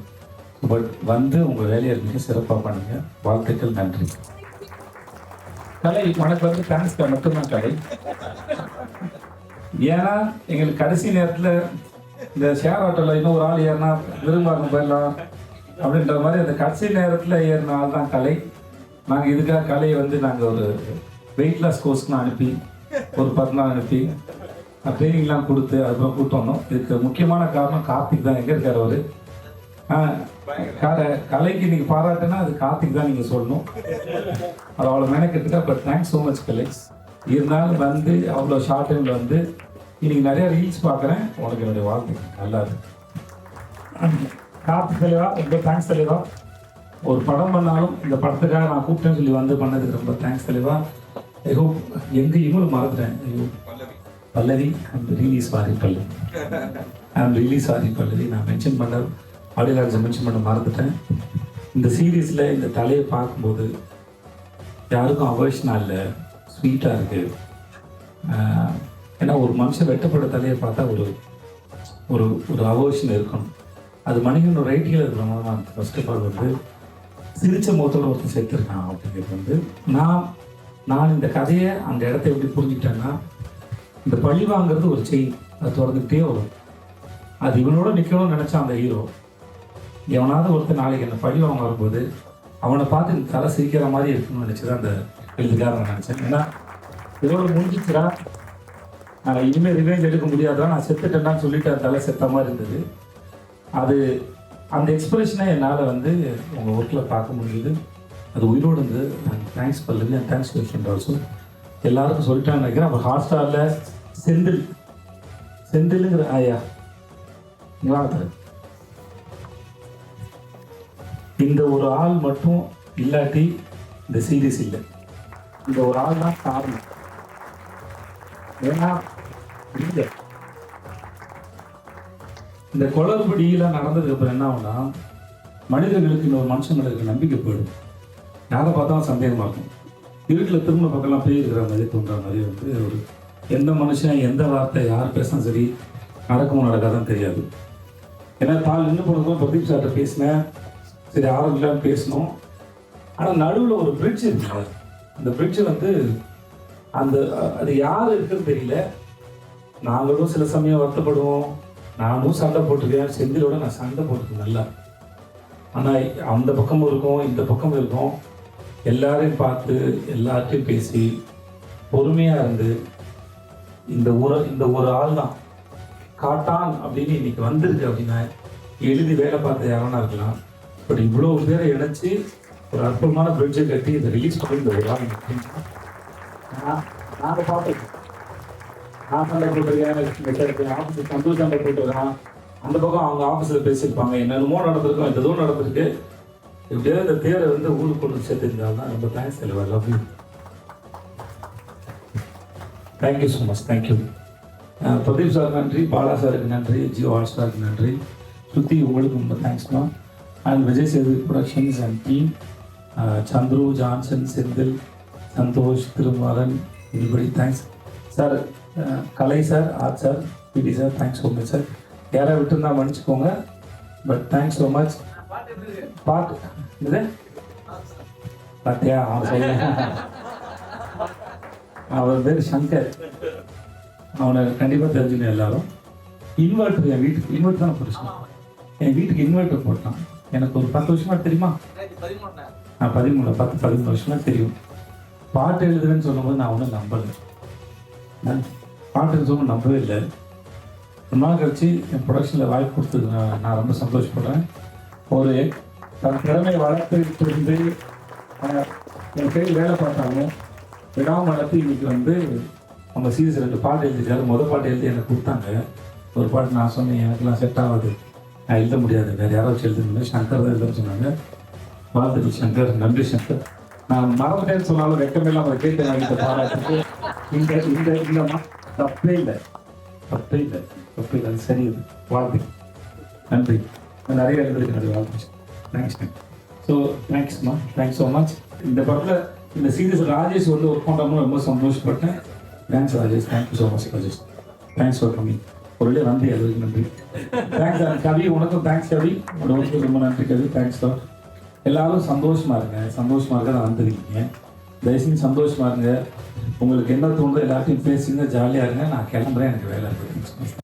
பட் வந்து உங்கள் வேலையை மிக சிறப்பாக பண்ணுங்க. வாழ்த்துக்கள், நன்றி. கலை உனக்கு வந்து தேங்க்ஸ் மட்டும்தான் கலை. ஏன்னா எங்களுக்கு கடைசி நேரத்தில் இந்த ஷேர் ஆட்டோவில் இன்னும் ஒரு ஆள் ஏறினா விரும்பாங்க போயிடலாம் அப்படின்ற மாதிரி அந்த கடைசி நேரத்தில் ஏறின ஆள் தான் கலை. நாங்கள் இதுக்காக கலையை வந்து நாங்கள் ஒரு வெயிட் லாஸ் கோர்ஸ்க்கு அனுப்பி ஒரு 10 நாள் அனுப்பி ட்ரைனிங்லாம் கொடுத்து அதுக்கப்புறம் கூப்பிட்டு வந்தோம். இதுக்கு முக்கியமான காரணம் கார்த்திக் தான். எங்கே இருக்கார் அவர்? கலைக்கு நீங்கள் பாராட்டுன்னா அது கார்த்திக் தான் நீங்கள் சொல்லணும். அது அவ்வளோ மெனக்கெட்டுட்டா. பட் தேங்க்ஸ் ஸோ மச் கலை. இருந்தாலும் வந்து அவ்வளோ ஷார்ட் டைமில் வந்து இன்னைக்கு நிறையா ரீல்ஸ் பார்க்குறேன். உனக்கு என்னுடைய வாழ்க்கை நல்லா இருக்கு. கார்த்திக் தலைவா ரொம்ப தேங்க்ஸ் தலைவா. ஒரு படம் பண்ணாலும் இந்த படத்துக்காக நான் கூப்பிட்டேன்னு சொல்லி வந்து பண்ணதுக்கு ரொம்ப தேங்க்ஸ் தலைவா. ஐ ஹோப் எங்கே இவங்களும் மறந்துட்டேன். ஐயோ Pallavi, I'm really sorry Pallavi. I'm really sorry Pallavi. நான் மென்ஷன் பண்ண ஆடியோ லான்ச்சை மென்ஷன் பண்ண மறந்துட்டேன். இந்த சீரீஸில் இந்த தலையை பார்க்கும்போது யாருக்கும் அவர்ஷனாக இல்லை, ஸ்வீட்டாக இருக்குது. ஏன்னா ஒரு மனுஷன் வெட்டப்பட்ட தலையை பார்த்தா ஒரு ஒரு ஒரு அவர்ஷன் இருக்கணும். அது மனிதனோட ரைட்டில் இருக்கிறவங்க தான் ஃபர்ஸ்ட் ஆஃப் ஆல் வந்து சிரிச்ச முகத்தோடு ஒருத்தர் சேர்த்துருக்கான் அப்படிங்கிறது வந்து நான் இந்த கதையை அந்த இடத்த எப்படி புரிஞ்சுக்கிட்டேன்னா, இந்த பழி வாங்கிறது ஒரு செயின், அது தொடர்ந்துகிட்டே வரும். அது இவனோட நிற்கணும்னு நினச்சா அந்த ஹீரோ எவனாவது ஒருத்தர் நாளைக்கு என்ன பழி வாங்க வரும்போது அவனை பார்த்து இந்த தலை சிரிக்கிற மாதிரி இருக்குன்னு நினச்சி தான் அந்த எழுதுக்காக நான் நினச்சேன். ஏன்னா இதோட முடிஞ்சிச்சுடா, நான் இனிமேல் ரிவேஞ்ச் எடுக்க முடியாதான், நான் செத்துட்டேன்னான்னு சொல்லிட்டு அந்த தலை செத்த மாதிரி இருந்தது. அது அந்த எக்ஸ்பிரஷனை என்னால் வந்து உங்கள் ஒர்க்கில் பார்க்க முடியுது. அது உயிரோடு இருந்து thanks Pallavi and thanks you also. எல்லாருக்கும் சொல்லிட்டான்னு நினைக்கிறேன். அப்போ ஹாட் ஸ்டாரில் செந்திலுங்கிற ஆயா இந்த ஒரு ஆள் மட்டும் இல்லாட்டி இந்த சீரீஸ் இல்லை. இந்த ஒரு ஆள் தான் காரணம். ஏன்னா இந்த குளறுபடியெல்லாம் நடந்ததுக்கு அப்புறம் என்ன ஆகும்னா, மனிதர்களுக்கு இன்னொரு மனுஷங்களுக்கு நம்பிக்கை போயிடும். யாரை பார்த்தாலும் சந்தேகமாகும். வீட்டில் திரும்ப பக்கம்லாம் பேய் இருக்கிற மாதிரி தோன்ற மாதிரி வந்து ஒரு எந்த மனுஷன் எந்த வார்த்தை யார் பேசினா சரி நடக்குமோ நடக்காதான் தெரியாது. ஏன்னா தாள் நின்று போனதும் பிரதீப் சார்கிட்ட பேசினேன், சரி ஆரம்பிக்கலான்னு பேசணும். ஆனால் நடுவில் ஒரு பிரிட்ஜ் இருக்கு. அந்த பிரிட்ஜு வந்து அது யார் இருக்குன்னு தெரியல. நாங்களும் சில சமயம் வருத்தப்படுவோம். நானும் சண்டை போட்டிருக்கேன், செந்திலோட நான் சண்டை போட்டிருக்கேன் நல்லா. ஆனால் அந்த பக்கமும் இருக்கும், இந்த பக்கமும் இருக்கும். எல்லாரையும் பார்த்து எல்லார்ட்டையும் பேசி பொறுமையாக இருந்து இந்த ஒரு ஆள் தான் காட்டான் அப்படின்னு இன்னைக்கு வந்திருக்கு அப்படின்னா எழுதி வேலை பார்த்த யாரானா இருக்கலாம். பட் இவ்வளோ பேரை இணைச்சி ஒரு அற்புதமான பிரிட்ஜை கட்டி இதை ரிலீஸ் பண்ணி இந்த ஒரு ஆள் நாங்கள் பார்த்துருக்கோம். நான் சண்டை போட்டிருக்கேன், ஆஃபீஸுக்கு சந்தோஷம் சண்டை போட்டுருக்கான். அந்த பக்கம் அவங்க ஆஃபீஸில் பேசியிருப்பாங்க, என்னென்னமோ நடந்திருக்கோம், இந்த தூரம் நடந்திருக்கு. இப்படியே இந்த தேரை வந்து ஊருக்கு கொண்டு சேர்த்துருந்தால்தான் ரொம்ப தேங்க்ஸ் தலைவர். Love you. Thank you so much. Thank you. Pradeep sir நன்றி, பாலா சாருக்கு நன்றி, ஜியோ ஹாட் ஸ்டாருக்கு நன்றி, ஸ்ருதி உங்களுக்கு ரொம்ப தேங்க்ஸ்மா. and Vijay Sethupathi Productions and team, Chandru, Johnson, Sindhil, Santosh, Thirumaran, everybody, thanks. Sir, Kalai sir, Art sir, PD sir, thanks so much sir. யாரை விட்டுருந்தா மன்னிச்சுக்கோங்க, பட் தேங்க்ஸ் ஸோ மச். பாட்டு இது பார்த்தியா அவன் சொல்ல, அவர் பேர் சங்கர், அவனை கண்டிப்பாக தெரிஞ்சுக்கணும் எல்லாரும். இன்வெர்ட்டர் என் வீட்டுக்கு இன்வெர்ட்டர் தான் போட்டுருச்சு, என் வீட்டுக்கு இன்வெர்ட்டர் போட்டான். எனக்கு ஒரு 10 வருஷமா தெரியுமா? 13 வருஷமா தெரியும். பாட்டு எழுதுறேன்னு சொல்லும்போது நான் ஒன்றும் நம்பலை, பாட்டு சொல்லும்போது நம்பவே இல்லை. ரொம்ப நாள் கழிச்சு என் ப்ரொடக்ஷனில் வாய்ப்பு கொடுத்தது நான் ரொம்ப சந்தோஷப்படுறேன். ஒரு தன் திறமையை வளர்த்துட்டு இருந்து என் கையில் வேலை பார்த்தாங்க, விடாமல் வளர்த்து இன்னைக்கு அவங்க சீரியஸ் 2 பாட்டு எழுதிட்டாரு. முதல் பாட்டு எழுதி எனக்கு கொடுத்தாங்க. ஒரு பாட்டு நான் சொன்னேன் எனக்குலாம் செட் ஆகாது, நான் எழுத முடியாது, வேறு யாராச்சும் எழுதுனேன், சங்கர் தான் எழுத சொன்னாங்க. வாழ்த்துக்கள் சங்கர், நன்றி சங்கர். நான் மறந்துட்டேன்னு சொன்னாலும் வெக்கமெல்லாம் அவரை கேட்டு வாங்கிட்டு பாராட்டுக்கு இந்த தப்பே இல்லை, அது சரி, அது வாழ்த்துக்கள், நன்றி. நான் நிறைய எழுதுறதுக்கு வாழ்த்து, தேங்க்ஸ். ஸோ தேங்க்ஸ்மா, தேங்க்ஸ் ஸோ மச். இந்த படத்தில் இந்த சீரியஸ் ராஜேஷ் ஒர்க் பண்ணுறோம்னு ரொம்ப சந்தோஷப்பட்டேன். Thanks Rajesh, thank you so much Rajesh, thanks for coming. ஒரு வழியாக வந்து அதுக்கு நன்றி. தேங்க்ஸ் கவி, உனக்கும் தேங்க்ஸ் கவி, உனக்கு ரொம்ப நன்றி கவி, தேங்க்ஸ் சார். எல்லாரும் சந்தோஷமாக இருங்க, சந்தோஷமாக இருக்க நான் வந்துருக்கீங்க. தயவுசெய்து சந்தோஷமாக இருங்க. உங்களுக்கு என்ன தோணுதோ எல்லாத்தையும் பேசுங்க, ஜாலியாக இருங்க. நான் கிளம்புறேன், எனக்கு வேலை இருக்குது.